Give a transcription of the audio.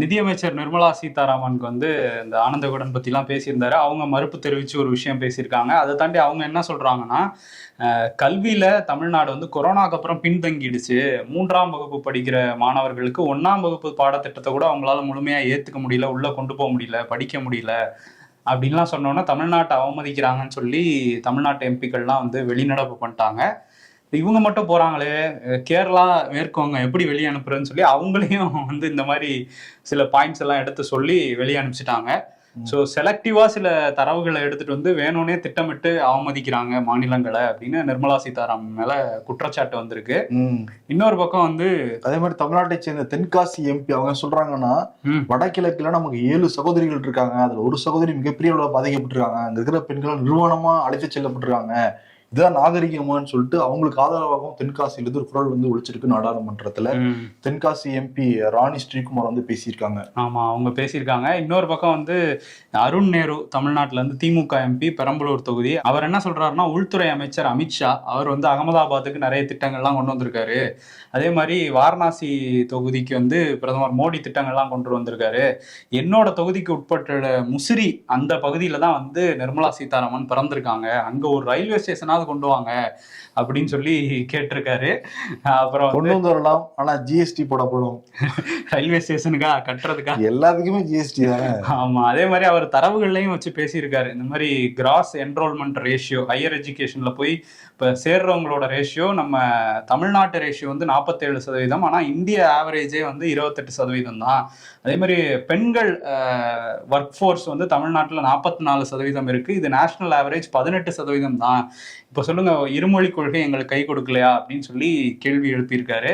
நிதியமைச்சர் நிர்மலா சீதாராமனுக்கு வந்து இந்த ஆனந்த விகடன் பத்திலாம் பேசியிருந்தாரு. அவங்க மறுப்பு தெரிவிச்சு ஒரு விஷயம் பேசியிருக்காங்க. அதை தாண்டி அவங்க என்ன சொல்றாங்கன்னா, கல்வியில தமிழ்நாடு வந்து கொரோனாக்கு அப்புறம் பின்தங்கிடுச்சு. 3ஆம் வகுப்பு படிக்கிற மாணவர்களுக்கு 1ஆம் வகுப்பு பாடத்திட்டத்தை கூட அவங்களால முழுமையா ஏத்துக்க முடியல, உள்ள கொண்டு போக முடியல, படிக்க முடியல அப்படின்லாம் சொன்னோன்னா தமிழ்நாட்டை அவமதிக்கிறாங்கன்னு சொல்லி தமிழ்நாட்டு எம்பிக்கள்லாம் வந்து வெளிநடப்பு பண்ணிட்டாங்க. இவங்க மட்டும் போறாங்களே, கேரளா, மேற்கு வங்கம் எப்படி வெளியே அனுப்புறதுன்னு சொல்லி அவங்களையும் வந்து இந்த மாதிரி சில பாயிண்ட்ஸ் எல்லாம் எடுத்து சொல்லி வெளியே அனுப்பிச்சிட்டாங்க. ஸோ செலக்டிவா சில தரவுகளை எடுத்துட்டு வந்து வேணும்னே திட்டமிட்டு அவமதிக்கிறாங்க மாநிலங்களை அப்படின்னு நிர்மலா சீதாராமன் மேல குற்றச்சாட்டு வந்திருக்கு. இன்னொரு பக்கம் வந்து அதே மாதிரி தமிழ்நாட்டை சேர்ந்த தென்காசி எம்பி அவங்க சொல்றாங்கன்னா, வடகிழக்குல நமக்கு 7 சகோதரிகள் இருக்காங்க, அதுல ஒரு சகோதரி மிகப்பெரிய அளவில் பாதிக்கப்பட்டிருக்காங்க, அங்க இருக்கிற பெண்கள் நிர்வாணமா அழைத்து செல்லப்பட்டிருக்காங்க, இதுதான் நாகரிகமான்னு சொல்லிட்டு அவங்களுக்கு ஆதரவாகவும் தென்காசியிலிருந்து ஒரு குரல் வந்து ஒழிச்சிருக்கு நாடாளுமன்றத்துல. தென்காசி எம்பி ராணி ஸ்ரீகுமார் வந்து பேசியிருக்காங்க. ஆமா, அவங்க பேசியிருக்காங்க. இன்னொரு பக்கம் வந்து அருண் நேரு தமிழ்நாட்டுல இருந்து திமுக எம்பி, பெரம்பலூர் தொகுதி, அவர் என்ன சொல்றாருன்னா, உள்துறை அமைச்சர் அமித்ஷா அவர் வந்து அகமதாபாத்துக்கு நிறைய திட்டங்கள்லாம் கொண்டு வந்திருக்காரு. அதே மாதிரி வாரணாசி தொகுதிக்கு வந்து பிரதமர் மோடி திட்டங்கள்லாம் கொண்டு வந்திருக்காரு. என்னோட தொகுதிக்கு உட்பட்ட முசிறி அந்த பகுதியில தான் வந்து நிர்மலா சீதாராமன் பிறந்திருக்காங்க, அங்க ஒரு ரயில்வே ஸ்டேஷனாவது கொண்டு வாங்க அப்படின்னு சொல்லி கேட்டிருக்காரு. அப்புறம் கொண்டு வந்து வரலாம், ஆனா ஜிஎஸ்டி போடப்படும். ரயில்வே ஸ்டேஷனுக்கா கட்டுறதுக்கா? எல்லாத்துக்குமே ஜிஎஸ்டி தானே. ஆமா, அதே மாதிரி அவர் தரவுகள்லையும் வச்சு பேசியிருக்காரு. இந்த மாதிரி கிராஸ் என்ரோல்மெண்ட் ரேஷியோ, ஹையர் எஜுகேஷன்ல போய் இப்ப சேர்றவங்களோட ரேஷியோ நம்ம தமிழ்நாட்டு ரேஷியோ வந்து 47%, ஆனா இந்திய ஆவரேஜே வந்து 28% தான். அதே மாதிரி பெண்கள் ஒர்க் ஃபோர்ஸ் வந்து தமிழ்நாட்டுல 44% இருக்கு, இது நேஷனல் ஆவரேஜ் 18% தான். இப்ப சொல்லுங்க, இருமொழி கொள்கை எங்களுக்கு கை கொடுக்கலையா அப்படின்னு சொல்லி கேள்வி எழுப்பியிருக்காரு.